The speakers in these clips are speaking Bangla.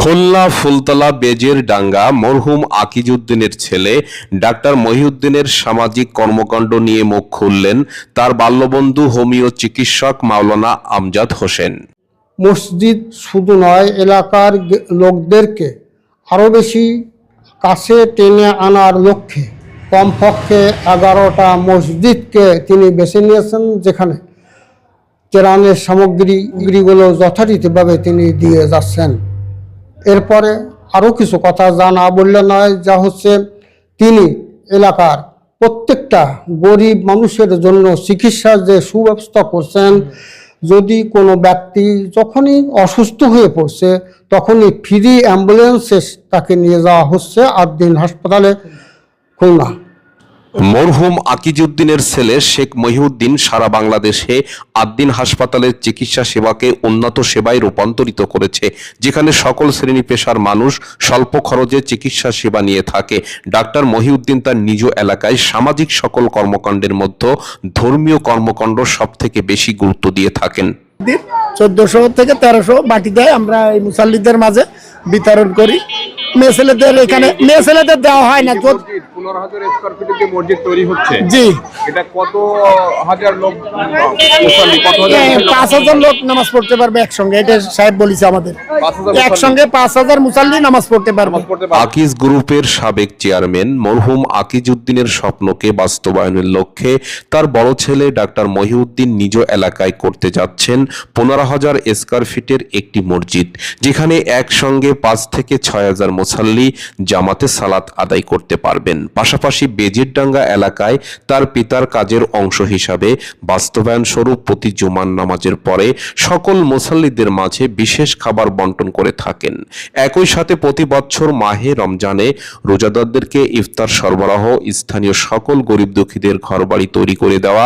খুলনা ফুলতলা বেজের ডাঙ্গা মরহুম আকিজউদ্দিনের ছেলে ডাক্তার মহিউদ্দিনের সামাজিক কর্মকাণ্ড নিয়ে মুখ খুললেন তার বাল্যবন্ধু হোমিও চিকিৎসক মাওলানা আমজাদ হোসেন। মসজিদ শুধু নয়, এলাকার লোকদেরকে আরও বেশি কাছে টেনে আনার লক্ষ্যে কমপক্ষে 11টা মসজিদকে তিনি বেছে নিয়েছেন, যেখানে ত্রাণের সামগ্রীগুলো যথারীতিভাবে তিনি দিয়ে যাচ্ছেন। এরপরে আরও কিছু কথা যা না বললে নয়, যা হচ্ছে তিনি এলাকার প্রত্যেকটা গরিব মানুষের জন্য চিকিৎসার যে সুব্যবস্থা করছেন। যদি কোনো ব্যক্তি যখনই অসুস্থ হয়ে পড়ছে তখনই ফ্রি অ্যাম্বুলেন্সে তাকে নিয়ে যাওয়া হচ্ছে আদ্দিন হাসপাতালে খুলনা। মরহুম আকিজউদ্দিনের ছেলে শেখ মহিউদ্দিন সারা বাংলাদেশে আদ্দিন হাসপাতালের চিকিৎসা সেবাকে উন্নত সেবায় রূপান্তরিত করেছে, যেখানে সকল শ্রেণী পেশার মানুষ স্বল্প খরচে চিকিৎসা সেবা নিয়ে থাকে। ডাক্তার মহিউদ্দিন তার নিজ এলাকায় সামাজিক সকল কর্মকাণ্ডের মধ্যে ধর্মীয় কর্মকাণ্ড সব থেকে বেশি গুরুত্ব দিয়ে থাকেন। 1400 থেকে 1300 বাটি দেয়, আমরা এই মুসাল্লিদের মাঝে বিতরণ করি। মেয়ে ছেলেদের দেওয়া হয় না। 15,000 স্কয়ার ফিটের যে মসজিদ তৈরি হচ্ছে, জি, এটা কত হাজার লোক মুসাল্লি, কত হাজার 5,000 লোক নামাজ পড়তে পারবে একসঙ্গে। এটা সাহেব বলেছে আমাদের, একসঙ্গে 5,000 মুসাল্লি নামাজ পড়তে পারবে। আকিজ গ্রুপের সাবেক চেয়ারম্যান মরহুম আকিজউদ্দিনের স্বপ্নকে বাস্তবায়নের লক্ষ্যে তার বড় ছেলে ডাক্তার মহিউদ্দিন নিজ এলাকায় করতে যাচ্ছেন 15,000 স্কয়ার ফিটের একটি মসজিদ, যেখানে একসঙ্গে 5 থেকে 6,000 মুসাল্লি জামাতে সালাত আদায় করতে পারবেন। পাশাপাশি বেজেরডাঙ্গা এলাকায় তার পিতার কাজের অংশ হিসাবে বাস্তবায়ন স্বরূপ প্রতি জুমার নামাজের পরে সকল মুসাল্লিদের মাঝে বিশেষ খাবার বন্টন করে থাকেন। একই সাথে প্রতি বছর মাহে রমজানে রোজাদারদেরকে ইফতার সরবরাহ, স্থানীয় সকল গরিব দুঃখীদের ঘরবাড়ি তৈরি করে দেওয়া,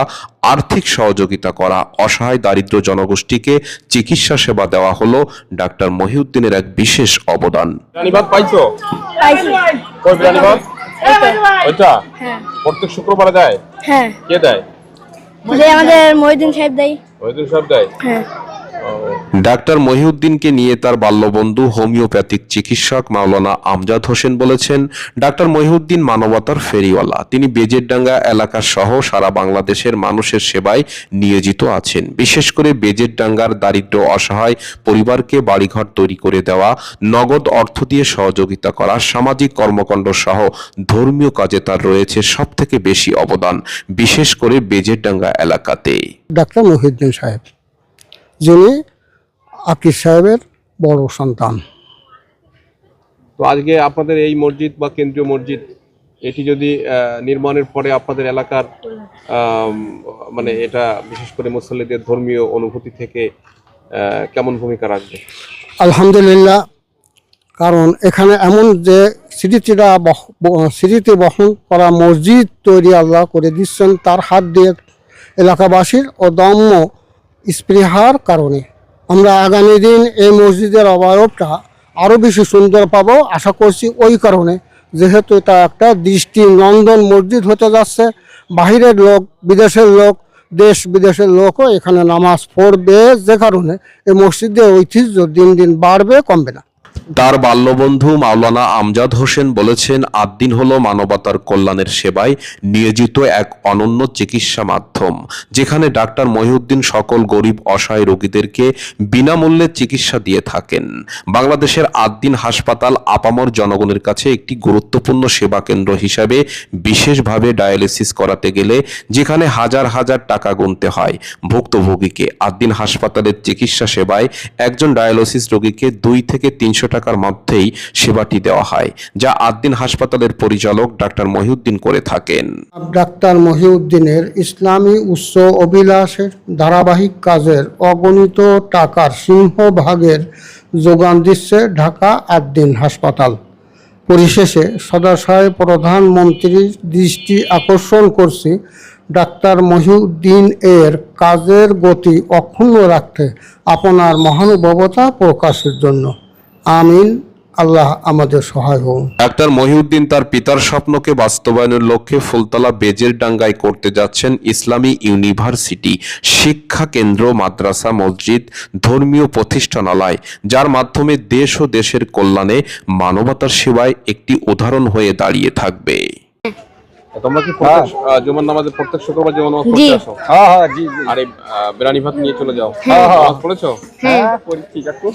আর্থিক সহযোগিতা করা, অসহায় দারিদ্র জনগোষ্ঠীকে চিকিৎসা সেবা দেওয়া হলো ডাক্তার মহিউদ্দিনের এক বিশেষ অবদান। বিরিয়ানি পাইছো? পাইছি। কই বিরিয়ানি ভাত? ওইটা হ্যাঁ। প্রত্যেক শুক্রবারে দেয়? হ্যাঁ। কে দেয়? আমাদের মহিউদ্দিন সাহেব দেয়। মহিউদ্দিন সাহেব দেয়? হ্যাঁ। ডাক্তার মহিউদ্দিনকে নিয়ে তার বাল্যবন্ধু হোমিওপ্যাথিক চিকিৎসক মাওলানা আমজাদ হোসেন বলেছেন, ডাক্তার মহিউদ্দিন মানবতার ফেরিওয়ালা। তিনি বেজেরডাঙ্গা এলাকা সহ সারা বাংলাদেশের মানুষের সেবায় নিয়োজিত আছেন। বিশেষ করে বেজেরডাঙ্গার দারিদ্র অসহায় পরিবারকে বাড়িঘর তৈরি করে দেওয়া, নগদ অর্থ দিয়ে সহযোগিতা করা, সামাজিক কর্মকাণ্ড সহ ধর্মীয় কাজে তার রয়েছে সব থেকে বেশি অবদান, বিশেষ করে বেজেরডাঙ্গা এলাকাতে। ডাক্তার মহিউদ্দিন সাহেব, যিনি আকিজ সাহেবের বড় সন্তান। তো আজকে আপনাদের এই মসজিদ বা কেন্দ্রীয় মসজিদ, এটি যদি নির্মাণের পরে আপনাদের এলাকার মানে এটা বিশেষ করে মুসল্লিদের ধর্মীয় অনুভূতি থেকে কেমন ভূমিকা রাখবে? আলহামদুলিল্লাহ, কারণ এখানে এমন যে স্মৃতি বহন করা মসজিদ তৈরি আল্লাহ করে দিচ্ছেন তার হাত দিয়ে। এলাকাবাসীর অদম্য স্পৃহার কারণে আমরা আগামী দিন এই মসজিদের অবয়বটা আরও বেশি সুন্দর পাবো আশা করছি। ওই কারণে যেহেতু এটা একটা দৃষ্টিনন্দন মসজিদ হতে যাচ্ছে, বাহিরের লোক, বিদেশের লোক, দেশ বিদেশের লোকও এখানে নামাজ পড়বে, যে কারণে এই মসজিদের ঐতিহ্য দিন দিন বাড়বে, কমবে না। তার বাল্যবন্ধু মাওলানা আমজাদ হোসেন বলেছেন, আদ্দিন হলো মানবতার কল্যাণের সেবায় নিয়োজিত এক অনন্য চিকিৎসা মাধ্যম, যেখানে ডাক্তার মহিউদ্দিন সকল গরিব অসহায় রোগীদেরকে বিনামূল্যে চিকিৎসা দিয়ে থাকেন। বাংলাদেশের আদ্দিন হাসপাতাল আপামর জনগণের কাছে একটি গুরুত্বপূর্ণ সেবা কেন্দ্র হিসাবে বিশেষভাবে ডায়ালিসিস করাতে গেলে যেখানে হাজার হাজার টাকা গুনতে হয় ভুক্তভোগীকে, আদ্দিন হাসপাতালের চিকিৎসা সেবায় একজন ডায়ালিসিস রোগীকে 2 থেকে 300 টাকার মধ্যেই সেবাটি দেওয়া হয়, যা আদ্দিন হাসপাতালের পরিচালক ডাক্তার মহিউদ্দিন করে থাকেন। ডাক্তার মহিউদ্দিনের ইসলামী উচ্চ অভিলাষের ধারাবাহিক কাজের অগণিত টাকার সিংহভাগের যোগান দিচ্ছে ঢাকা আদ্দিন হাসপাতাল। পরিশেষে সদাশয় প্রধানমন্ত্রীর দৃষ্টি আকর্ষণ করছি ডাক্তার মহিউদ্দিন এর কাজের গতি অক্ষুণ্ণ রাখতে আপনার মহানুভবতা প্রকাশের জন্য। আমিন। আল্লাহ আমাদের সহায় হোক। ডাক্তার মহিউদ্দিন তার পিতার স্বপ্নকে বাস্তবায়নের লক্ষ্যে ফুলতলা বেজের ডাঙ্গায় করতে যাচ্ছেন ইসলামী ইউনিভার্সিটি, শিক্ষা কেন্দ্র, মাদ্রাসা, মসজিদ, ধর্মীয় প্রতিষ্ঠানালয়, যার মাধ্যমে দেশ ও দেশের কল্যাণে মানবতার সেবায় একটি উদাহরণ হয়ে দাঁড়িয়ে থাকবে। তোমরা কি জুমার নামাজে প্রত্যেক শুক্রবার জুমার নামাজ জি। পড়তে আসো? হ্যাঁ হ্যাঁ জি জি আর এই বিরানি ভাত নিয়ে চলে যাও? হ্যাঁ। নামাজ পড়েছো? হ্যাঁ। ঠিক আছে